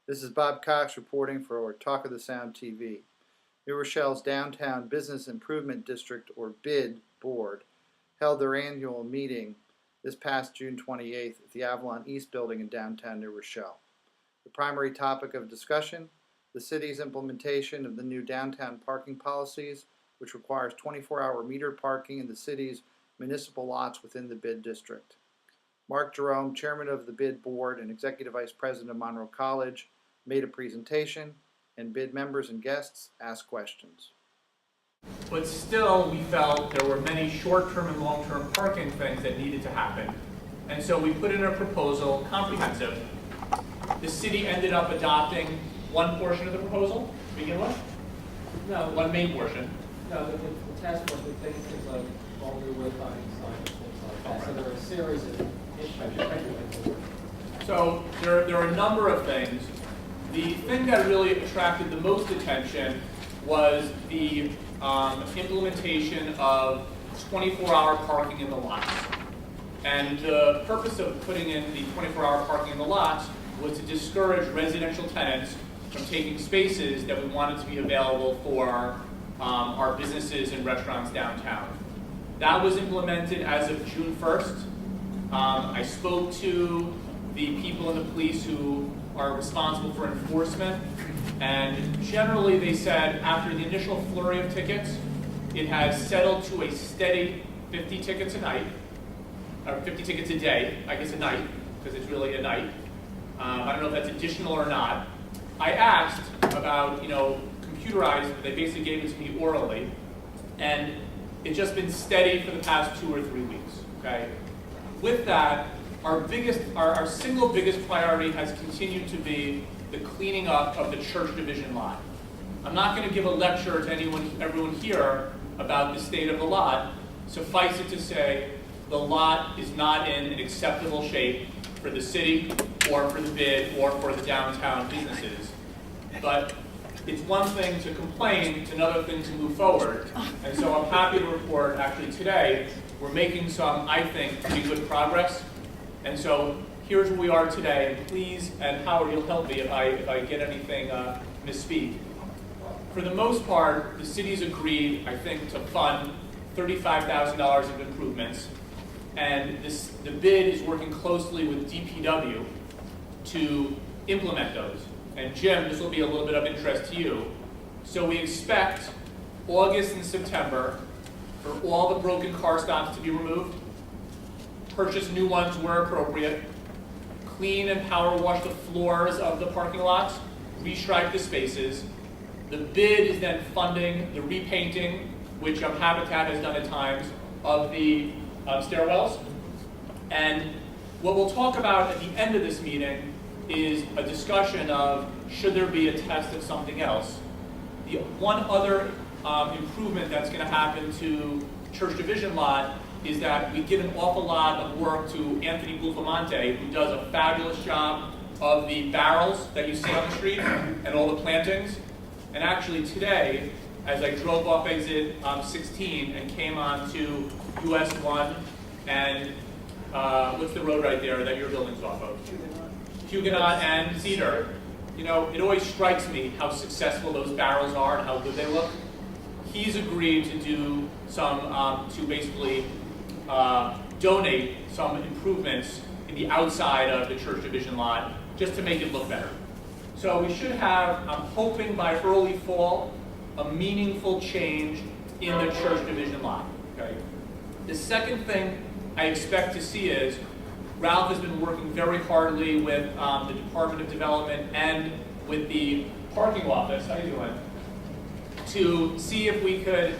This is Bob Cox reporting for Talk of the Sound TV. New Rochelle's Downtown Business Improvement District, or BID, Board held their annual meeting this past June 28th at the Avalon East Building in downtown New Rochelle. The primary topic of discussion, the city's implementation of the new downtown parking policies, which requires 24-hour metered parking in the city's municipal lots within the BID district. Marc Jerome, chairman of the BID board and executive vice president of Monroe College, made a presentation, and BID members and guests asked questions. But still, we felt there were many short-term and long-term parking things that needed to happen. And so we put in a proposal, comprehensive. The city ended up adopting one portion of the proposal to begin with? No. One main portion. No, the task force would take things like longer wayfinding signs, things like that. So there are a series of issues. So there are a number of things. The thing that really attracted the most attention was the implementation of 24-hour parking in the lots. And the purpose of putting in the 24-hour parking in the lots was to discourage residential tenants from taking spaces that we wanted to be available for our businesses and restaurants downtown. That was implemented as of June 1st. I spoke to the people in the police who are responsible for enforcement, and generally they said after the initial flurry of tickets, it has settled to a steady 50 tickets a night, or 50 tickets a day, I guess a night, because it's really a night. I don't know if that's additional or not. I asked about, computerized, but they basically gave it to me orally, and it's just been steady for the past 2 or 3 weeks, okay? With that, our single biggest priority has continued to be the cleaning up of the church division lot. I'm not going to give a lecture to everyone here about the state of the lot. Suffice it to say, the lot is not in an acceptable shape for the city or for the BID or for the downtown businesses. But it's one thing to complain, it's another thing to move forward. And so I'm happy to report, actually today, we're making some, I think, pretty good progress. And so here's where we are today. And please, and Howard, you'll help me if I get anything misspeak. For the most part, the city's agreed, I think, to fund $35,000 of improvements. And the BID is working closely with DPW to implement those. And Jim, this will be a little bit of interest to you. So we expect August and September for all the broken car stops to be removed, purchase new ones where appropriate, clean and power wash the floors of the parking lots, restripe the spaces. The BID is then funding the repainting, which Habitat has done at times, of the stairwells. And what we'll talk about at the end of this meeting is a discussion of should there be a test of something else. The one other improvement that's going to happen to Church Division Lot is that we give an awful lot of work to Anthony Bufamonte, who does a fabulous job of the barrels that you see on the street and all the plantings. And actually today, as I drove off exit 16 and came on to US 1 and what's the road right there that your building's off of? Huguenot and Cedar. It always strikes me how successful those barrels are and how good they look. He's agreed to do some, to basically donate some improvements in the outside of the church division lot just to make it look better. So we should have, I'm hoping by early fall, a meaningful change in the church division lot. Okay. The second thing I expect to see is Ralph has been working very hardly with the Department of Development and with the parking office, how you doing, to see if we could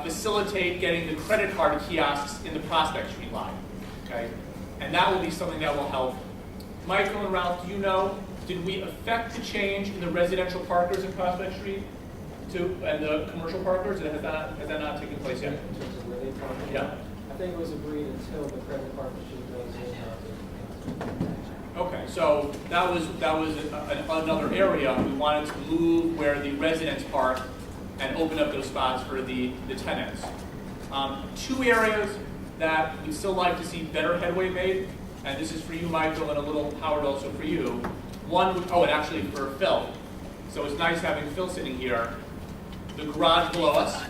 facilitate getting the credit card kiosks in the Prospect Street lot, okay? And that will be something that will help. Michael and Ralph, do you know, did we affect the change in the residential parkers in Prospect Street and the commercial parkers? Has that not taken place yet? In terms of where they park? Yeah. I think it was agreed until the credit card machine goes in. Okay, so that was another area we wanted to move where the residents park and open up those spots for the tenants. Two areas that we'd still like to see better headway made. and this is for you, Michael, and a little Howard also for you. One, and actually for Phil. So it's nice having Phil sitting here. The garage below us,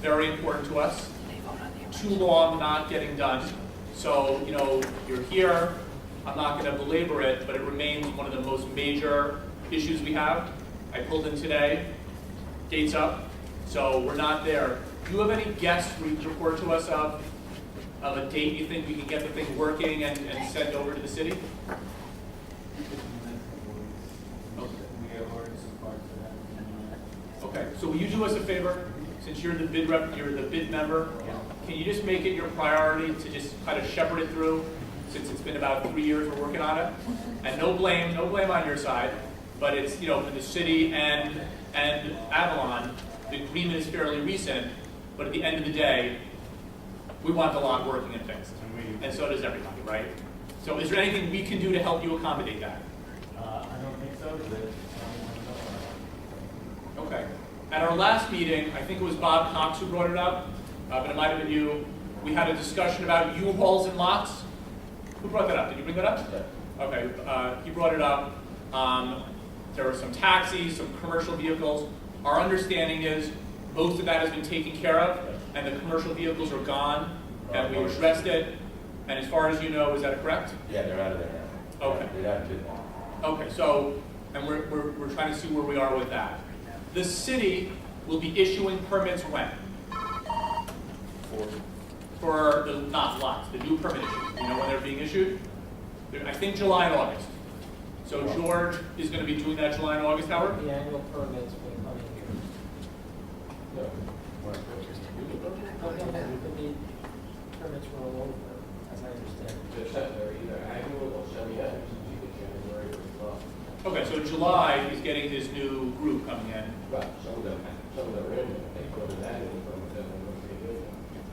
very important to us. Too long not getting done. So, you're here. I'm not going to belabor it, but it remains one of the most major issues we have. I pulled in today, gates up, so we're not there. Do you have any guess you can report to us of a date you think we can get the thing working and send over to the city? Okay, so will you do us a favor? Since you're the bid rep, you're the bid member, can you just make it your priority to just kind of shepherd it through, since it's been about 3 years we're working on it? And no blame on your side, but it's, for the city and Avalon, the agreement is fairly recent, but at the end of the day, we want the lot working and fixed. And so does everybody, right? So is there anything we can do to help you accommodate that? I don't think so, but Okay. At our last meeting, I think it was Bob Cox who brought it up, but it might have been you. We had a discussion about U-Hauls and lots. Who brought that up? Did you bring that up? Yeah. Okay, he brought it up. There were some taxis, some commercial vehicles. Our understanding is most of that has been taken care of, and the commercial vehicles are gone, and we addressed it. And as far as you know, is that correct? Yeah, they're out of there now. Okay. They're out of it. Okay, so, and we're trying to see where we are with that. The city will be issuing permits when? For the, not lots, the new permit issues. Do you know when they're being issued? I think July and August. So George is going to be doing that July and August, Howard? the annual permits will come in here. No. No, it could be permits for all over, as I understand it. They're either annual or semi-annual, January or July. Okay, so July he's getting his new group coming in. Right, some of them are in there. They go to that and some of them are pretty good.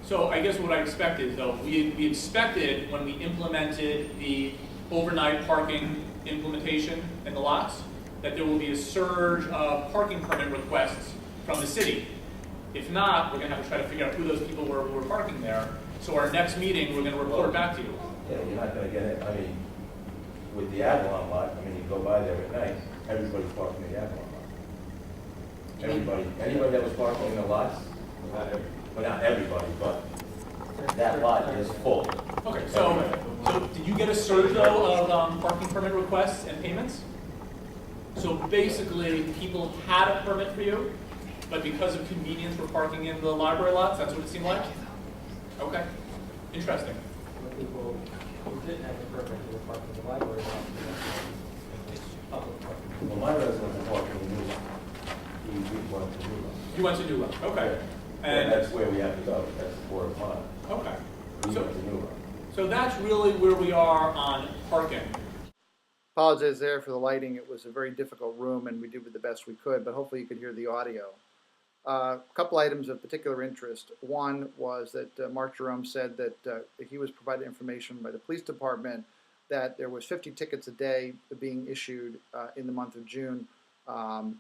So I guess what I expected, though, we expected when we implemented the overnight parking implementation in the lots, that there will be a surge of parking permit requests from the city. If not, we're going to have to try to figure out who those people were who were parking there. So our next meeting, we're going to report back to you. Yeah, you're not gonna get it, I mean, with the Avalon lot, you go by there at night, everybody's parking in the Avalon lot. Anybody that was parking in the lots, not everybody, but that lot is full. Okay, so did you get a surge, though, of parking permit requests and payments? So basically, people had a permit for you, but because of convenience for parking in the library lots, that's what it seemed like? Okay, interesting. For people who didn't have the permit, who were parking in the library, it's public parking. Well, my residents are parking in New we went to New You went to New York, okay. And that's where we have to go, that's the 4 o'clock. Okay. We went to New So that's really where we are on parking. Apologize there for the lighting. It was a very difficult room, and we did the best we could, but hopefully you could hear the audio. A couple items of particular interest. One was that Marc Jerome said that he was provided information by the police department that there was 50 tickets a day being issued in the month of June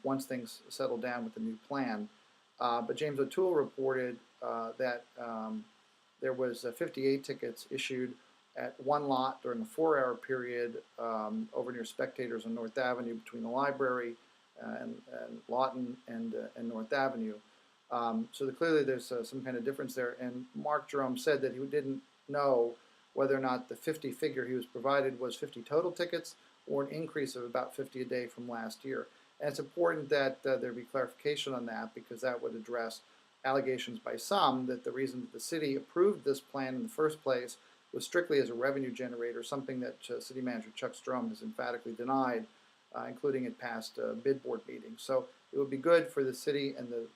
once things settled down with the new plan. But James O'Toole reported that there was 58 tickets issued at one lot during a 4-hour period over near Spectators on North Avenue between the library and Lawton and North Avenue. So clearly there's some kind of difference there. And Marc Jerome said that he didn't know whether or not the 50 figure he was provided was 50 total tickets or an increase of about 50 a day from last year. And it's important that there be clarification on that, because that would address allegations by some that the reason that the city approved this plan in the first place was strictly as a revenue generator, something that City Manager Chuck Strom has emphatically denied, including at past bid board meetings. So it would be good for the city and the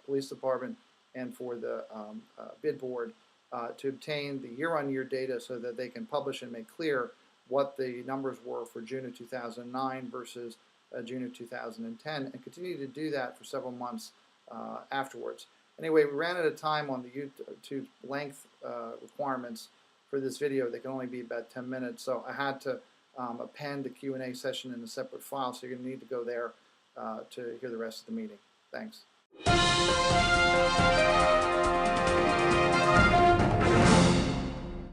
police department and for the bid board to obtain the year-on-year data so that they can publish and make clear what the numbers were for June of 2009 versus June of 2010, and continue to do that for several months afterwards. Anyway, we ran out of time on the YouTube length requirements for this video. They can only be about 10 minutes, so I had to append the Q&A session in a separate file, so you're going to need to go there to hear the rest of the meeting. Thanks.